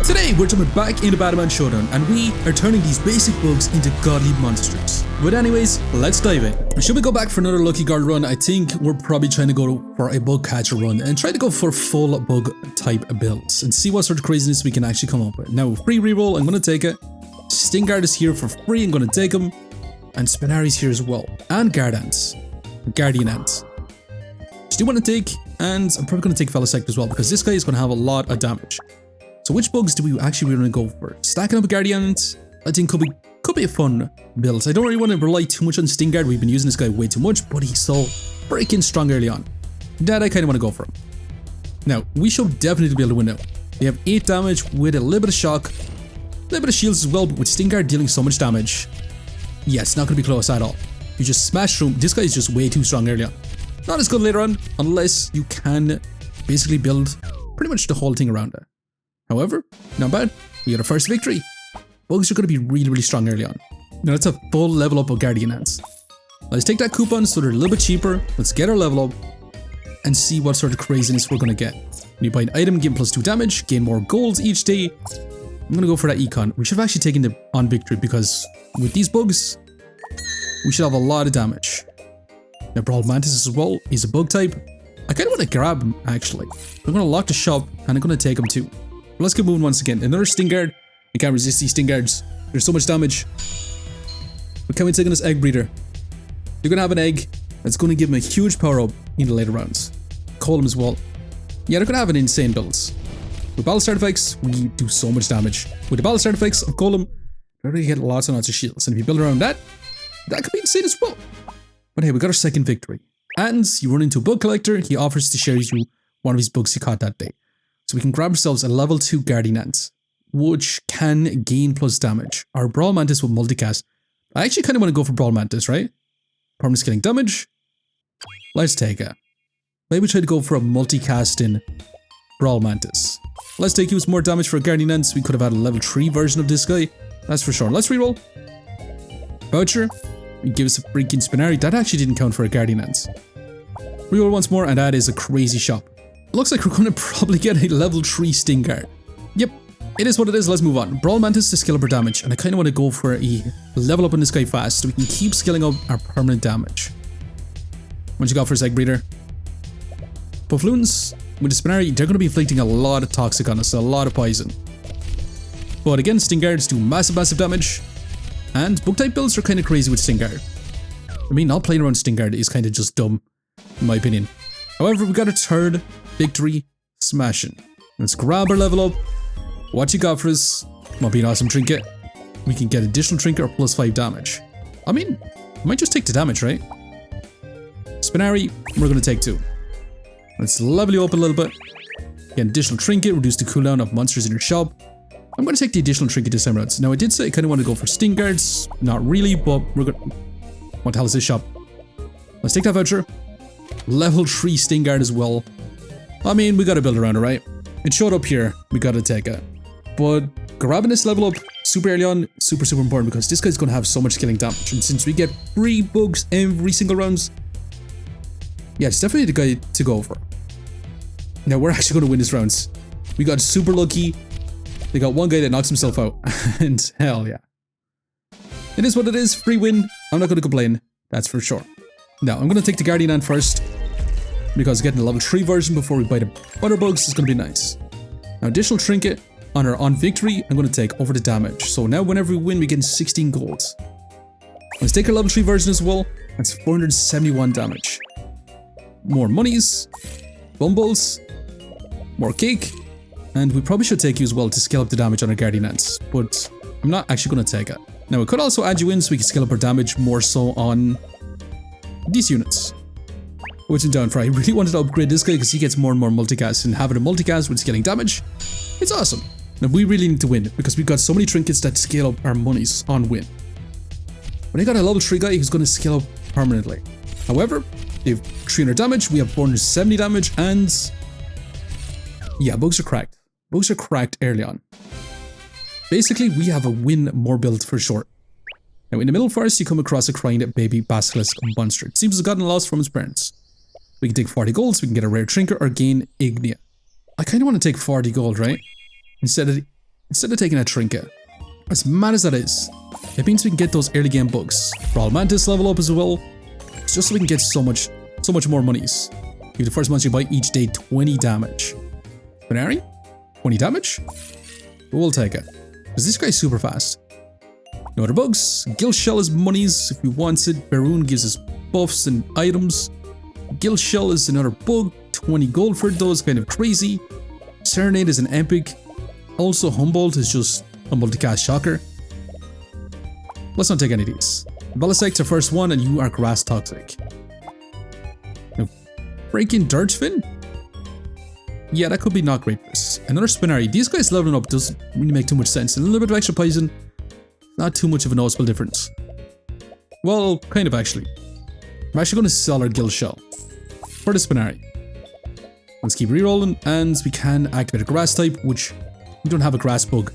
Today we're jumping back into Batomon Showdown and we are turning these basic bugs into godly monsters. But anyways, let's dive in. Should we go back for another lucky guard run? I think we're probably trying to go for a bug catcher run and try to go for full bug type builds and see what sort of craziness we can actually come up with. Now free reroll, I'm going to take it. Sting Guard is here for free, I'm going to take him. And Spinari's here as well. And Guard Ants. Guardian Ants. Which do you want to take? And I'm probably going to take Felisect as well because this guy is going to have a lot of damage. So which bugs do we actually want to go for? Stacking up a Guardian, I think could be a fun build. I don't really want to rely too much on Sting Guard. We've been using this guy way too much, but he's so freaking strong early on. That I kind of want to go for him. Now, we should definitely be able to win now. They have 8 damage with a little bit of shock, a little bit of shields as well, but with Sting Guard dealing so much damage, yeah, it's not going to be close at all. You just smash through him. This guy is just way too strong early on. Not as good later on, unless you can basically build pretty much the whole thing around it. However, not bad. We got our first victory. Bugs are going to be really, really strong early on. Now let's have full level up of Guardian Ants. Let's take that coupon so they're a little bit cheaper. Let's get our level up and see what sort of craziness we're going to get. When you buy an item, gain +2 damage, gain more gold each day. I'm going to go for that econ. We should have actually taken the on victory because with these bugs, we should have a lot of damage. Now Brawl Mantis as well, he's a bug type. I kind of want to grab him actually. I'm going to lock the shop and I'm going to take him too. But let's get moving once again. Another Sting Guard. You can't resist these Sting Guards. There's so much damage. But can we take on this Egg Breeder? You're going to have an egg that's going to give him a huge power up in the later rounds. Column as well. Yeah, they're going to have an insane builds. With Battle Start effects, we do so much damage. With the Battle Start effects of Column, they're going to get lots and lots of shields. And if you build around that, that could be insane as well. But hey, we got our second victory. And you run into a bug collector. He offers to share you one of his bugs he caught that day. So we can grab ourselves a level 2 Guardian Ant, which can gain plus damage. Our Brawl Mantis with multicast. I actually kind of want to go for Brawl Mantis, right? Permanent scaling damage. Let's take it. Maybe try to go for a multicasting Brawl Mantis. Let's take use more damage for Guardian Ants. We could have had a level 3 version of this guy. That's for sure. Let's reroll. Voucher. Give us a freaking Spinari. That actually didn't count for a Guardian Ants. Reroll once more, and that is a crazy shop. Looks like we're going to probably get a level 3 Sting Guard. Yep, it is what it is. Let's move on. Brawl Mantis to scale up our damage, and I kind of want to go for a level up on this guy fast so we can keep scaling up our permanent damage. What you got for his Egg Breeder? Puffloons, with the Spinari, they're going to be inflicting a lot of toxic on us, a lot of poison. But again, Sting Guards do massive damage, and bug type builds are kind of crazy with Sting Guard. I mean, not playing around Sting Guard is kind of just dumb, in my opinion. However, we got a third victory smashing. Let's grab our level up. What you got for us? Might be an awesome trinket. We can get additional trinket or +5 damage. I mean, I might just take the damage, right? Spinari, we're going to take 2. Let's level you up a little bit. Get additional trinket, reduce the cooldown of monsters in your shop. I'm going to take the additional trinket this time around. Now, I did say I kind of want to go for Sting Guards. Not really, but we're going to... What the hell is this shop? Let's take that voucher. Level 3 Sting Guard as well. I mean, we gotta build around it, right? It showed up here, we gotta take it. But grabbing this level up super early on, super important because this guy's gonna have so much killing damage. And since we get free bugs every single round, yeah, it's definitely the guy to go for. Now, we're actually gonna win this round. We got super lucky. They got one guy that knocks himself out. And hell yeah. It is what it is, free win. I'm not gonna complain, that's for sure. Now, I'm going to take the Guardian Ant first, because getting the level 3 version before we buy the other bugs is going to be nice. Now, additional trinket on our on victory, I'm going to take over the damage. So now whenever we win, we get 16 gold. Let's take our level 3 version as well. That's 471 damage. More monies, bumbles, more cake, and we probably should take you as well to scale up the damage on our Guardian Ants, but I'm not actually going to take it. Now, we could also add you in so we can scale up our damage more so on these units. Which in down for I really wanted to upgrade this guy because he gets more and more multicast, and having a multicast with scaling damage, it's awesome. Now we really need to win because we've got so many trinkets that scale up our monies on win. But I got a level 3 guy who's going to scale up permanently. However, they have 300 damage, we have 470 damage, and yeah, bugs are cracked. Bugs are cracked early on. Basically, we have a win more build for sure. Now, in the middle forest, you come across a crying baby basilisk monster. It seems to have gotten lost from his parents. We can take 40 gold, so we can get a rare trinket or gain Ignia. I kind of want to take 40 gold, right? Instead of instead of taking a trinket. As mad as that is, it means we can get those early game bugs. Brawl Mantis level up as well. It's just so we can get so much more monies. Give the first monster you buy each day 20 damage. Spinari? 20 damage? We'll take it. Because this guy's super fast. No other bugs. Guild Shell is monies if we want it. Baroon gives us buffs and items. Guild Shell is another bug. 20 gold for those, kind of crazy. Serenade is an epic. Also Humboldt is just a multicast shocker. Let's not take any of these. Belisect's our first one and you are grass toxic. Now, breaking Dirtfin? Yeah, that could be not great for us. Another Spinari. These guys leveling up doesn't really make too much sense. And a little bit of extra poison, not too much of a noticeable difference. Well, kind of actually. I'm actually going to sell our Guild Shell for the Spinari. Let's keep rerolling, and we can activate a grass type, which we don't have a grass bug.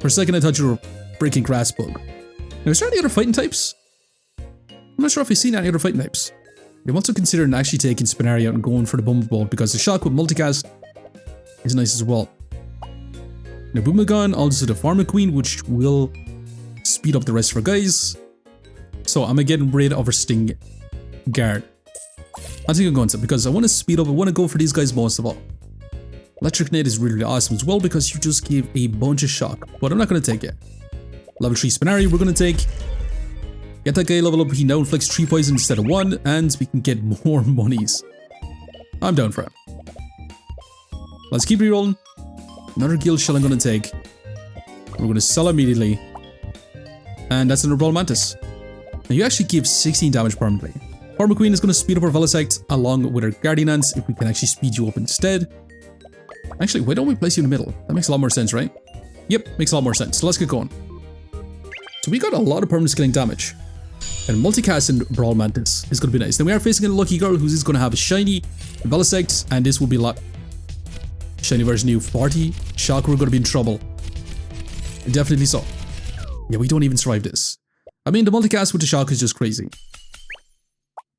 For a second I thought you were breaking grass bug. Now, is there any other fighting types? I'm not sure if I've seen any other fighting types. I'm also considering actually taking Spinari out and going for the Bumbleball because the shock with multicast is nice as well. Now, Boomagon, also the Farmer Queen, which will speed up the rest of our guys. So I'm getting rid of our Sting Guard. I think I'm going to because I want to speed up. I want to go for these guys most of all. Electric Nade is really awesome as well because you just give a bunch of shock, but I'm not going to take it. Level 3 Spinari we're going to take. Get that guy level up, he now inflicts 3 poison instead of 1, and we can get more monies. I'm down for it. Let's keep rerolling. Another Guild Shell I'm going to take. We're going to sell immediately. And that's another Brawl Mantis. Now you actually give 16 damage permanently. Farmer Queen is going to speed up our Velisect along with our Guardian Ants if we can actually speed you up instead. Actually, why don't we place you in the middle? That makes a lot more sense, right? Yep, makes a lot more sense. So let's get going. So we got a lot of permanent scaling damage. And multicast in Brawl Mantis is going to be nice. Then we are facing a lucky girl who's going to have a shiny Velisect, and this will be a lot. Shiny version new 40. Shock, we're going to be in trouble. Definitely so. Yeah, we don't even survive this. I mean, the multicast with the shock is just crazy.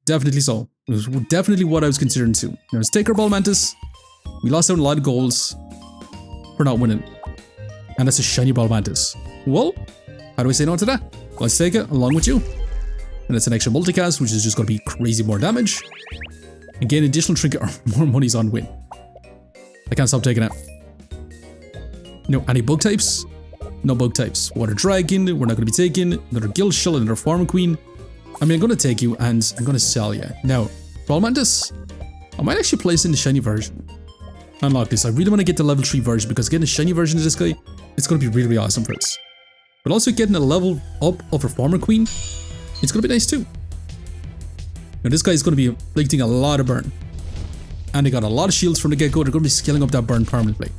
Definitely so. It was definitely what I was considering too. Now let's take our Brawl Mantis. We lost out on a lot of goals for not winning. And that's a shiny Brawl Mantis. Well, how do we say no to that? Let's take it along with you. And it's an extra multicast, which is just going to be crazy more damage. And gain additional trinket or more monies on win. I can't stop taking it. No, any bug types? No bug types. Water Dragon, we're not going to be taking. Another Guild Shell, another Farmer Queen. I mean, I'm going to take you and I'm going to sell you. Now, Brawl Mantis, I might actually place in the shiny version. Unlock this. I really want to get the level 3 version because getting a shiny version of this guy, it's going to be really, really awesome for us. But also getting a level up of our Farmer Queen, it's going to be nice too. Now this guy is going to be inflicting a lot of burn. And they got a lot of shields from the get-go. They're going to be scaling up that burn permanently.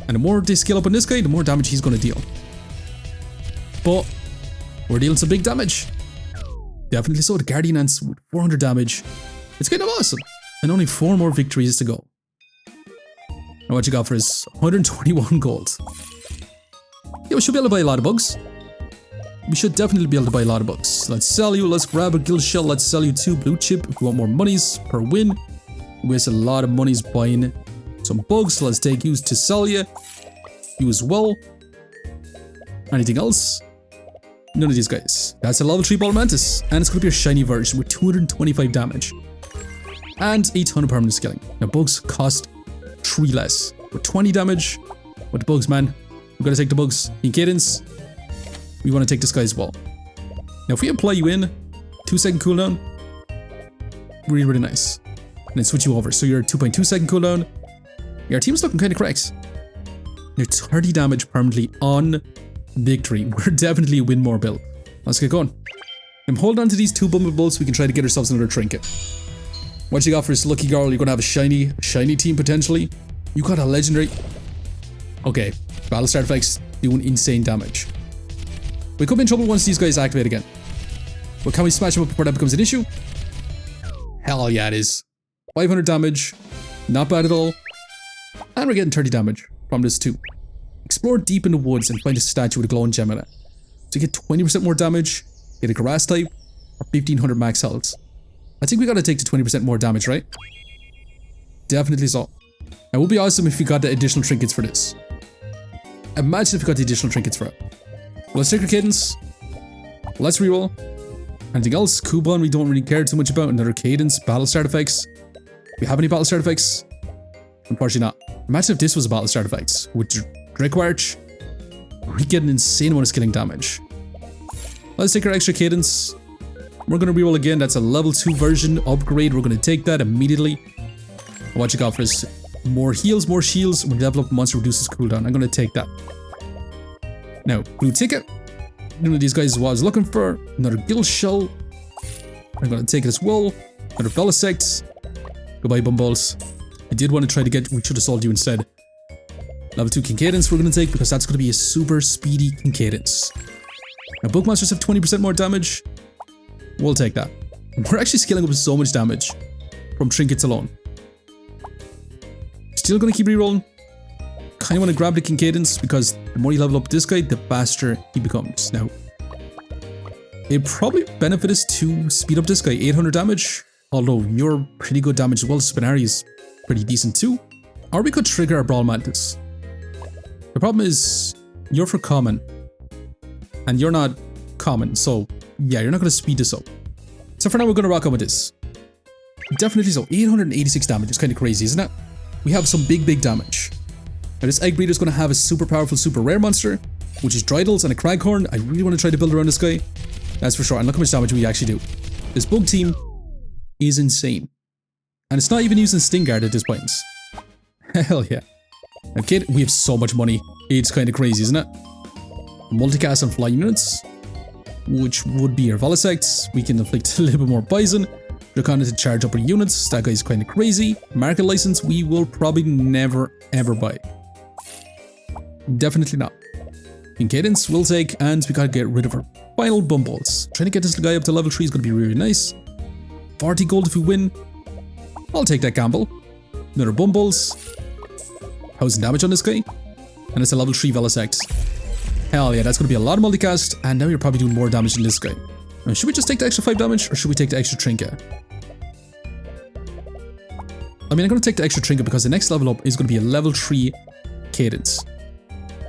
And the more they scale up on this guy, the more damage he's going to deal. But we're dealing some big damage. Definitely so. The Guardian Ants with 400 damage. It's kind of awesome. And only 4 more victories to go. Now what you got for us? 121 gold. Yeah, we should be able to buy a lot of bugs. We should definitely be able to buy a lot of bugs. Let's sell you. Let's grab a Guild Shell. Let's sell you 2 blue chip if you want more monies per win. We waste a lot of monies buying some bugs. So let's take you to sell you. You as well. Anything else? None of these guys. That's a level 3 Brawl Mantis. And it's going to be a shiny version with 225 damage. And a ton of permanent scaling. Now bugs cost 3 less. With 20 damage. With the bugs, man. We're going to take the bugs. In cadence. We want to take this guy as well. Now if we apply you in, 2-second cooldown. Really, really nice. And then switch you over. So you're 2.2-second cooldown. Yeah, our team's looking kind of correct. Now 30 damage permanently on victory. We're definitely a win more build. Let's get going. I'm holding on to these 2 Bumblebolts so we can try to get ourselves another trinket. What you got for this lucky girl? You're going to have a shiny team potentially. You got a legendary. Okay, Battlestar effects doing insane damage. We could be in trouble once these guys activate again. But can we smash them up before that becomes an issue? Hell yeah, it is. 500 damage. Not bad at all. And we're getting 30 damage from this too. Explore deep in the woods and find a statue with a glowing gem in it. To get 20% more damage, get a grass type, or 1500 max health. I think we gotta take the 20% more damage, right? Definitely so. It would be awesome if we got the additional trinkets for this. Imagine if we got the additional trinkets for it. Let's take our cadence. Let's reroll. Anything else? Coupon we don't really care too much about. Another cadence. Battle start effects. Do we have any battle start effects? Unfortunately not. Imagine if this was a battle start effects. With Draco Arch, we get an insane amount of skilling damage. Let's take our extra cadence. We're going to reroll again. That's a level 2 version upgrade. We're going to take that immediately. What you got for us? More heals, more shields. When you level up, monster reduces cooldown. I'm going to take that. Now, blue ticket. None of these guys is what I was looking for. Another guild shell. I'm going to take it as well. Another Velisect. Goodbye, bumballs. I did want to try to get... We should have sold you instead. Level 2 Concadence we're going to take because that's going to be a super speedy Concadence. Now, book monsters have 20% more damage. We'll take that. We're actually scaling up so much damage from trinkets alone. Still going to keep rerolling. Kind of want to grab the Concadence because the more you level up this guy, the faster he becomes. Now, it probably benefit us to speed up this guy. 800 damage. Although you're pretty good damage as well. Spinari is pretty decent too. Or we could trigger our Brawl Mantis. The problem is, you're for common. And you're not common, so yeah, you're not going to speed this up. So for now, we're going to rock on with this. Definitely so. 886 damage is kind of crazy, isn't it? We have some big damage. Now this Egg Breeder is going to have a super powerful, super rare monster, which is Dridles and a Craghorn. I really want to try to build around this guy. That's for sure. And look how much damage we actually do. This bug team is insane. And it's not even using Sting Guard at this point. Hell yeah. Okay, we have so much money. It's kind of crazy, isn't it? Multicast and fly units, which would be our Velisects. We can inflict a little bit more Bison. Dracona to charge up our units. That guy's kind of crazy. Market license, we will probably never ever buy. Definitely not. In Cadence, we'll take, and we gotta get rid of our final Bumballs. Trying to get this guy up to level 3 is gonna be really nice. 40 gold if we win. I'll take that gamble. Another Bumballs. 1000 damage on this guy. And it's a level 3 Velisect. Hell yeah, that's going to be a lot of multicast, and now you're probably doing more damage than this guy. Now, should we just take the extra 5 damage, or should we take the extra trinket? I mean, I'm going to take the extra trinket because the next level up is going to be a level 3 Cadence.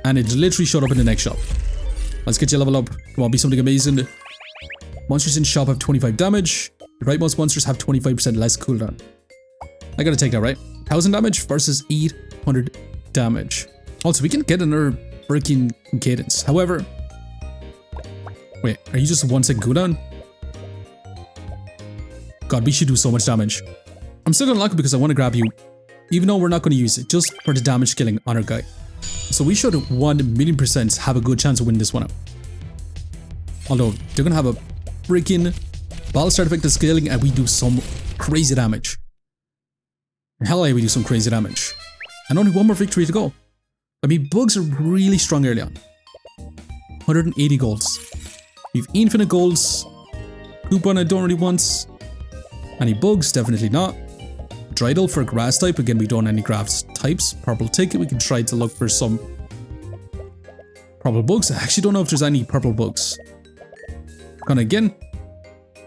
And it literally showed up in the next shop. Let's get you a level up. Come on, be something amazing. Monsters in shop have 25 damage. Rightmost monsters have 25% less cooldown. I gotta take that, right? 1000 damage versus 800 damage. Also, we can get another freaking Cadence. However, wait, are you just a 1 second cooldown? God, we should do so much damage. I'm still gonna lock it because I want to grab you, even though we're not going to use it, just for the damage killing on our guy. So we should 1,000,000% have a good chance of winning this one out. Although, they're gonna have a freaking battle start effect of scaling and we do some crazy damage. Hell yeah, we do some crazy damage. And only one more victory to go. I mean, bugs are really strong early on. 180 golds. We've infinite golds. Coupon I don't really want. Any bugs? Definitely not. Dridle for grass type. Again, we don't have any grass types. Purple ticket. We can try to look for some purple bugs. I actually don't know if there's any purple bugs. Gonna again.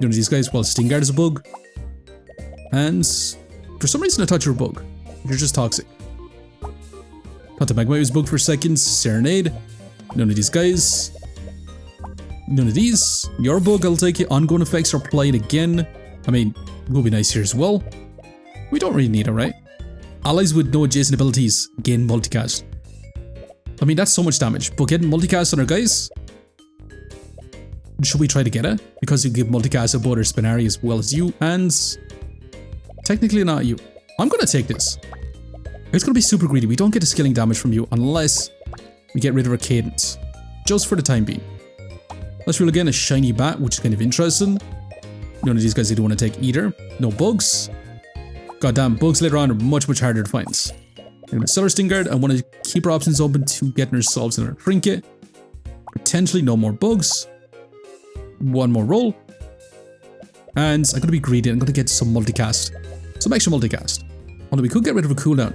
None of these guys. Well, Sting Guard is a bug. And for some reason I thought you were a bug. You're just toxic. Thought the Magma was bugged for seconds. Serenade. None of these guys. None of these. Your bug, I'll take it. Ongoing effects are applied again. I mean, it will be nice here as well. We don't really need it, right? Allies with no adjacent abilities gain multicast. I mean, that's so much damage. But getting multicast on our guys? Should we try to get it? Because you give multicast to both our Spinari as well as you. And technically not you. I'm going to take this. It's going to be super greedy. We don't get the skilling damage from you unless we get rid of our Cadence. Just for the time being. Let's roll again a shiny bat, which is kind of interesting. None of these guys I don't want to take either. No bugs. Goddamn, bugs later on are much harder to find. I'm going to sell our Sting Guard. I want to keep our options open to getting ourselves another trinket. Potentially no more bugs. One more roll. And I'm going to be greedy. I'm going to get some multicast. Some extra multicast. Although we could get rid of a cooldown.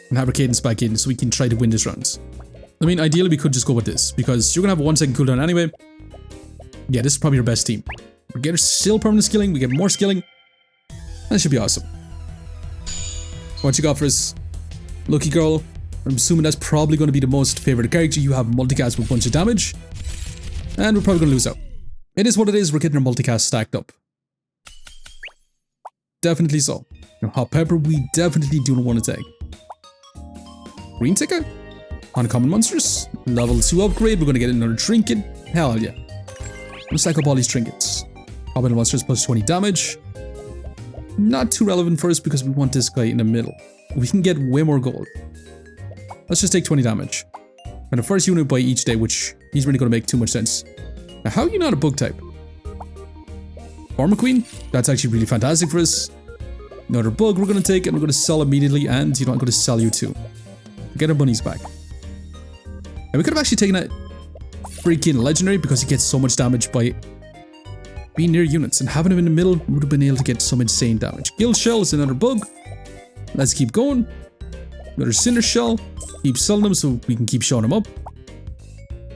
And have our Cadence back in so we can try to win this round. I mean, ideally we could just go with this. Because you're going to have a 1 second cooldown anyway. Yeah, this is probably your best team. We get still permanent skilling. We get more skilling. That should be awesome. What you got for us? Lucky girl. I'm assuming that's probably going to be the most favorite character. You have multicast with a bunch of damage. And we're probably going to lose out. It is what it is. We're getting our multicast stacked up. Definitely so. Now, hot pepper, we definitely do not want to take. Green ticket? Uncommon monsters. Level 2 upgrade. We're going to get another trinket. Hell yeah. Let's stack up all these trinkets. Uncommon monsters plus 20 damage. Not too relevant for us because we want this guy in the middle. We can get way more gold. Let's just take 20 damage. And the first unit by each day, which he's really going to make too much sense. Now, how are you not a bug type? Farmer Queen? That's actually really fantastic for us. Another bug we're going to take and we're going to sell immediately. And, you know, I'm going to sell you too. Get our bunnies back. And we could have actually taken a freaking legendary because he gets so much damage by being near units. And having him in the middle would have been able to get some insane damage. Guild Shell is another bug. Let's keep going. Another Cinder Shell. Keep selling them so we can keep showing them up.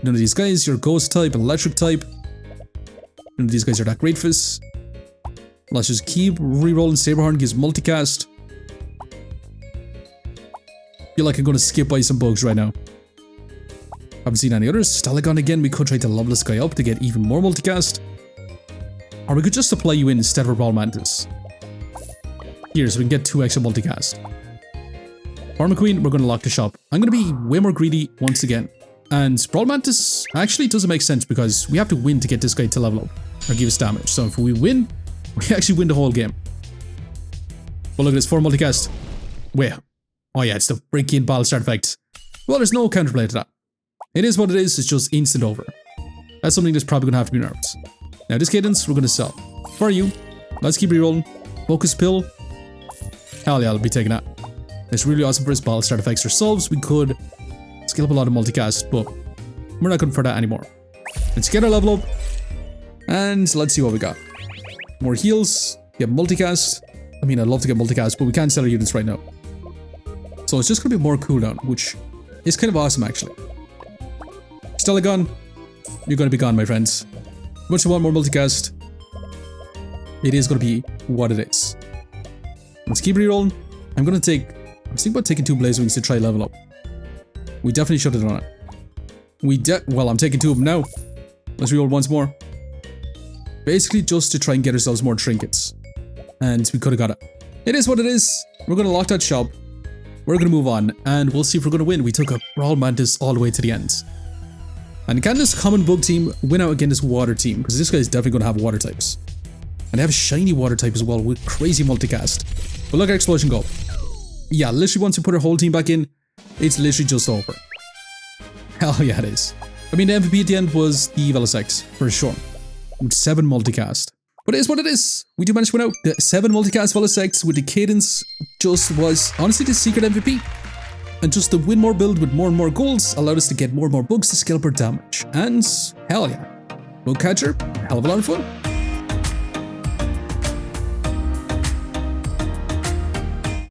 None of these guys, you're Ghost type, Electric type. None of these guys are that great for us. Let's just keep rerolling. Saberhorn gives multicast. Feel like I'm going to skip by some bugs right now. Haven't seen any others. Stalagon again, we could try to level this guy up to get even more multicast. Or we could just supply you in instead of a Brawl Mantis. Here, so we can get 2 extra multicast. Farmer Queen, we're going to lock the shop. I'm going to be way more greedy once again. And Brawl Mantis actually doesn't make sense because we have to win to get this guy to level up or give us damage. So if we win, we actually win the whole game. But look at this, 4 multicast. Wait. Oh yeah, it's the freaking battle start effect. Well, there's no counterplay to that. It is what it is, it's just instant over. That's something that's probably going to have to be nerfed. Now this cadence, we're going to sell. For you, let's keep rerolling. Focus pill. Hell yeah, I'll be taking that. It's really awesome for his battle start effects ourselves. We could scale up a lot of multicast, but we're not going for that anymore. Let's get our level up. And let's see what we got. More heals, get multicast. I mean, I'd love to get multicast, but we can't sell our units right now. So it's just going to be more cooldown, which is kind of awesome actually. Stalagon, you're going to be gone, my friends. Much you want more multicast, it is going to be what it is. Let's keep rerolling. I'm going to take... I was thinking about taking 2 Blaze Wings to try level up. We definitely should have done it. Well, I'm taking 2 of them now. Let's reroll once more. Basically just to try and get ourselves more trinkets. And we could have got it. It is what it is. We're going to lock that shop. We're going to move on. And we'll see if we're going to win. We took a Brawl Mantis all the way to the end. And can this common bug team win out against this water team? Because this guy is definitely going to have water types. And they have a shiny water type as well with crazy multicast. But look at Explosion go. Yeah, literally once we put our whole team back in, it's literally just over. Hell yeah, it is. I mean, the MVP at the end was the Velisect, for sure. With 7 multicast. But it is what it is. We do manage to win out. The 7 multicast Velisects with the cadence just was honestly the secret MVP. And just the win more build with more and more golds allowed us to get more and more bugs to scale up our damage. And hell yeah. Bug catcher, hell of a lot of fun.